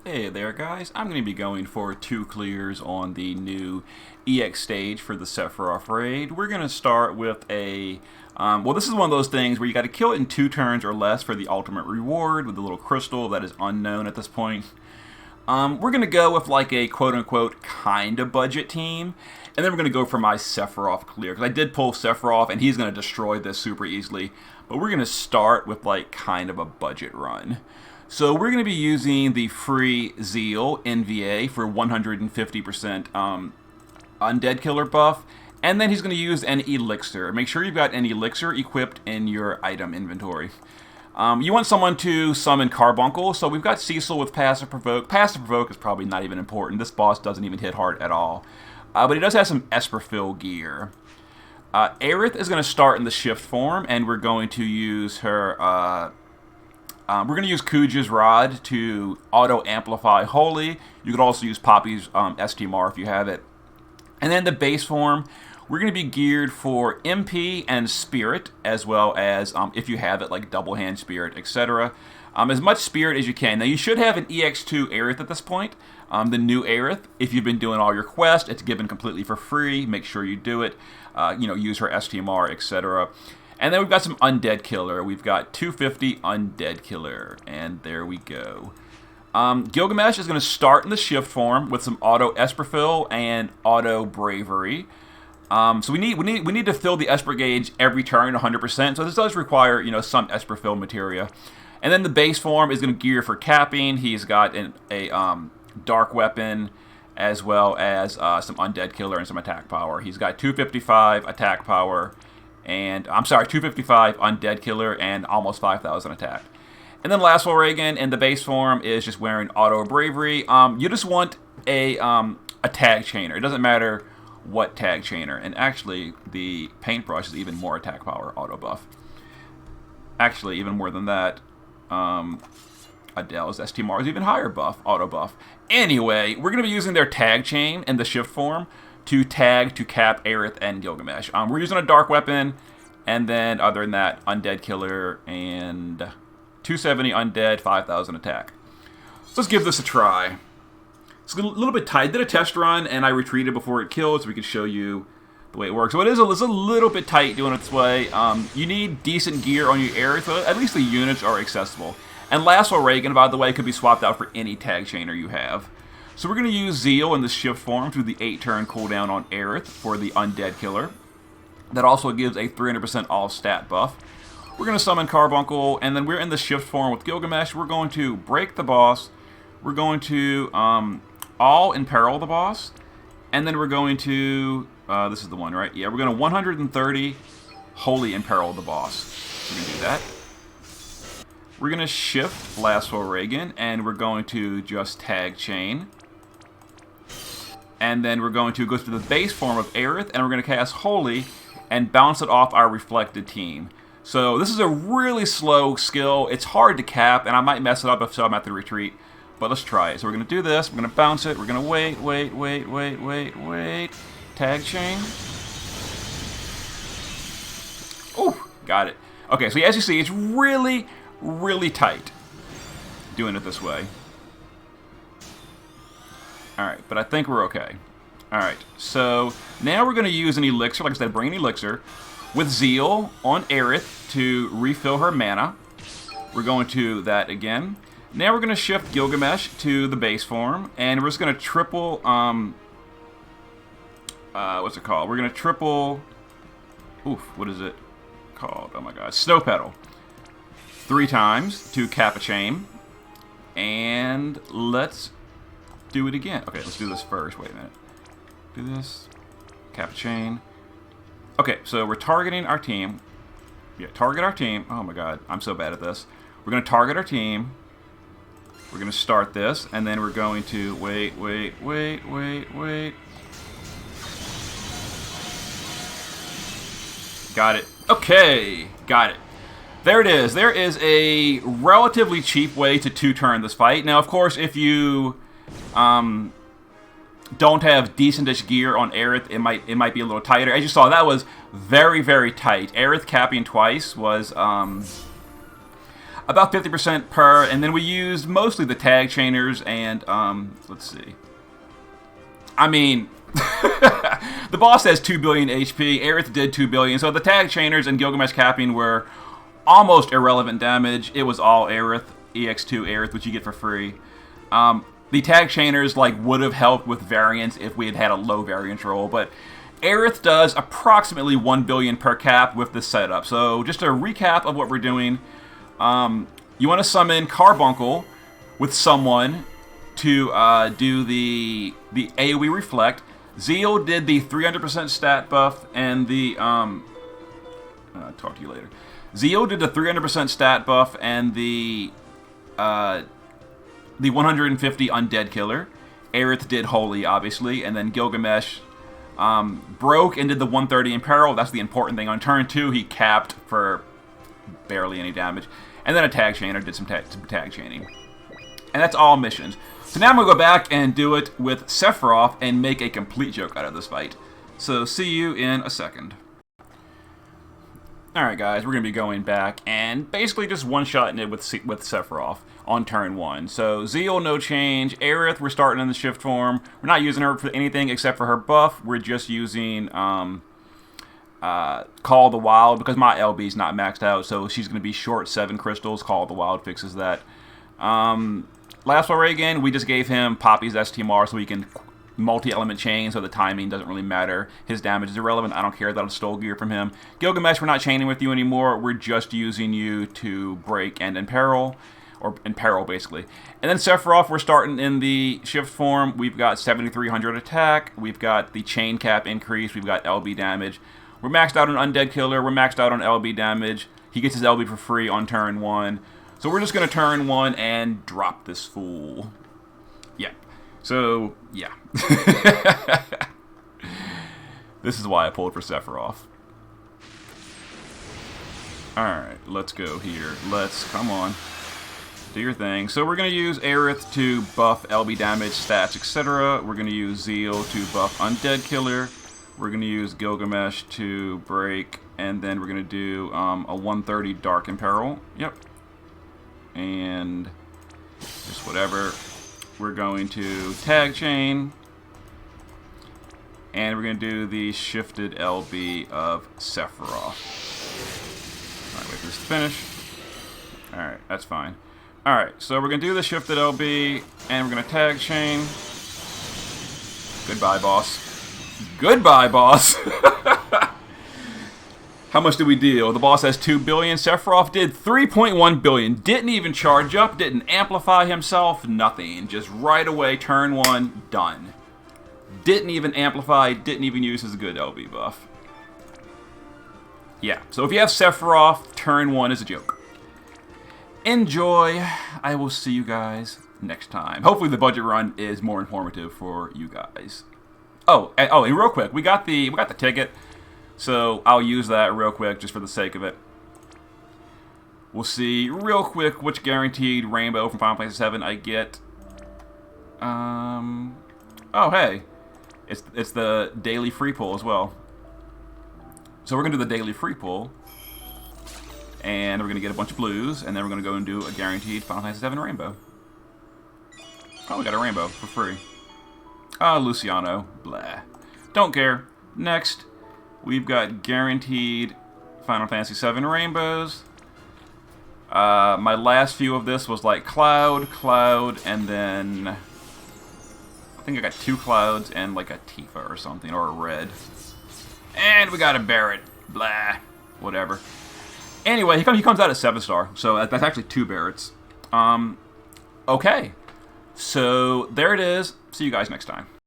Hey there guys, I'm going to be going for 2 clears on the new EX stage for the Sephiroth raid. We're going to start with well, this is one of those things where you got to kill it in 2 turns or less for the ultimate reward with the little crystal that is unknown at this point. We're going to go with like a quote-unquote kind of budget team, and then we're going to go for my Sephiroth clear, because I did pull Sephiroth and he's going to destroy this super easily, but we're going to start with like kind of a budget run. So we're going to be using the free Zeal NVA for 150% undead killer buff, and then he's going to use an elixir. Make sure you've got an elixir equipped in your item inventory. You want someone to summon Carbuncle, so we've got Cecil with Passive Provoke. Passive Provoke is probably not even important. This boss doesn't even hit hard at all. But he does have some Esperfill gear. Aerith is going to start in the shift form, and we're going to use her... we're going to use Kuja's Rod to auto-amplify Holy. You could also use Poppy's STMR if you have it. And then the base form, we're going to be geared for MP and Spirit, as well as, if you have it, like Double Hand Spirit, etc. As much Spirit as you can. Now, you should have an EX2 Aerith at this point, the new Aerith. If you've been doing all your quests, it's given completely for free. Make sure you do it. Use her STMR, etc. And then we've got some Undead Killer. We've got 250 Undead Killer. And there we go. Gilgamesh is going to start in the shift form with some auto Esperfill and auto Bravery. So we need to fill the Esper gauge every turn 100%. So this does require some Esperfill materia. And then the base form is going to gear for capping. He's got a dark weapon as well as some Undead Killer and some attack power. He's got 255 attack power. And, 255 Undead Killer and almost 5,000 attack. And then Lasso Reagan in the base form is just wearing Auto Bravery. You just want a tag chainer. It doesn't matter what tag chainer. And actually, the Paintbrush is even more attack power auto buff. Actually, even more than that. Adele's STMR is even higher buff, auto buff. Anyway, we're going to be using their tag chain in the shift form to tag to cap Aerith and Gilgamesh. We're using a dark weapon, and then other than that, Undead Killer and 270 Undead, 5,000 attack. So let's give this a try. It's a little bit tight. I did a test run, and I retreated before it killed, so we could show you the way it works. So it's a little bit tight doing it this way. You need decent gear on your Aerith, so at least the units are accessible. And Lasso Reagan, by the way, could be swapped out for any tag chainer you have. So we're going to use Zeal in the shift form through the 8-turn cooldown on Aerith for the Undead Killer. That also gives a 300% all stat buff. We're going to summon Carbuncle, and then we're in the shift form with Gilgamesh. We're going to break the boss. We're going to all imperil the boss. And then we're going to, this is the one, right? Yeah, we're going to 130 Holy Imperil the boss. We can do that. We're going to shift Lasso Reagan, and we're going to just tag chain. And then we're going to go to the base form of Aerith, and we're going to cast Holy and bounce it off our reflected team. So this is a really slow skill. It's hard to cap, and I might mess it up if so I'm at the retreat. But let's try it. So we're going to do this. We're going to bounce it. We're going to wait. Tag chain. Oh, got it. Okay, so as you see, it's really, really tight doing it this way. Alright, but I think we're okay. Alright, so now we're going to use an elixir. Like I said, bring an elixir with Zeal on Aerith to refill her mana. We're going to that again. Now we're going to shift Gilgamesh to the base form, and we're just going to triple, what's it called? We're going to triple, what is it called? Oh my god, Snow Petal. 3 times to cap a chain, and let's do it again. Okay, let's do this first. Wait a minute. Do this. Cap a chain. Okay, so we're targeting our team. Yeah, target our team. Oh my god, I'm so bad at this. We're going to target our team. We're going to start this, and then we're going to wait. Got it. Okay, got it. There it is. There is a relatively cheap way to 2-turn this fight. Now, of course, if you don't have decentish gear on Aerith, it might be a little tighter. As you saw, that was very, very tight. Aerith capping twice was a about 50% per, and then we used mostly the tag chainers and, let's see. I mean, the boss has 2 billion HP, Aerith did 2 billion, so the tag chainers and Gilgamesh capping were almost irrelevant damage. It was all Aerith, EX2 Aerith, which you get for free. The tag chainers would have helped with variance if we had had a low variance roll, but Aerith does approximately 1 billion per cap with this setup. So just a recap of what we're doing. You want to summon Carbuncle with someone to do the AoE Reflect. Zeal did the 300% stat buff and the... I'll talk to you later. Zeal did the 300% stat buff and the 150 Undead Killer. Aerith did Holy, obviously, and then Gilgamesh broke and did the 130 in Peril. That's the important thing. On turn 2, he capped for barely any damage. And then a tag chainer did some tag chaining. And that's all missions. So now I'm going to go back and do it with Sephiroth and make a complete joke out of this fight. So see you in a second. Alright guys, we're going to be going back and basically just one-shotting it with Sephiroth on turn 1. So Zeal, no change. Aerith, we're starting in the shift form. We're not using her for anything except for her buff. We're just using Call the Wild because my LB's not maxed out, so she's going to be short 7 crystals. Call the Wild fixes that. Last Reagan, we just gave him Poppy's STMR so he can multi-element chain, so the timing doesn't really matter. His damage is irrelevant. I don't care that I stole gear from him. Gilgamesh, we're not chaining with you anymore. We're just using you to break and imperil, or imperil basically. And then Sephiroth, we're starting in the shift form. We've got 7,300 attack. We've got the chain cap increase. We've got LB damage. We're maxed out on Undead Killer. We're maxed out on LB damage. He gets his LB for free on turn 1. So we're just going to turn 1 and drop this fool. Yeah. So, yeah. This is why I pulled for Sephiroth. Alright, let's go here. Come on. Do your thing. So we're going to use Aerith to buff LB damage, stats, etc. We're going to use Zeal to buff Undead Killer. We're going to use Gilgamesh to break. And then we're going to do a 130 Dark Imperil. Yep. And just whatever. We're going to tag chain, and we're going to do the shifted LB of Sephiroth. Alright, wait for this to finish. Alright, that's fine. Alright, so we're going to do the shifted LB, and we're going to tag chain. Goodbye, boss. Goodbye, boss! How much did we deal? The boss has 2 billion. Sephiroth did 3.1 billion. Didn't even charge up. Didn't amplify himself. Nothing. Just right away, turn 1, done. Didn't even amplify. Didn't even use his good LB buff. Yeah. So if you have Sephiroth, turn 1 is a joke. Enjoy. I will see you guys next time. Hopefully the budget run is more informative for you guys. Oh, and real quick, we got the ticket. So I'll use that real quick just for the sake of it. We'll see real quick which guaranteed rainbow from Final Fantasy 7 I get. Oh hey, it's the daily free pull as well. So we're gonna do the daily free pull, and we're gonna get a bunch of blues, and then we're gonna go and do a guaranteed Final Fantasy 7 rainbow. Oh, we got a rainbow for free. Luciano, blah. Don't care. Next. We've got guaranteed Final Fantasy 7 rainbows. My last few of this was like Cloud, and then I think I got 2 Clouds and like a Tifa or something, or a Red. And we got a Barret. Blah. Whatever. Anyway, he comes out at 7-star, so that's actually 2 Barrets. Okay. So there it is. See you guys next time.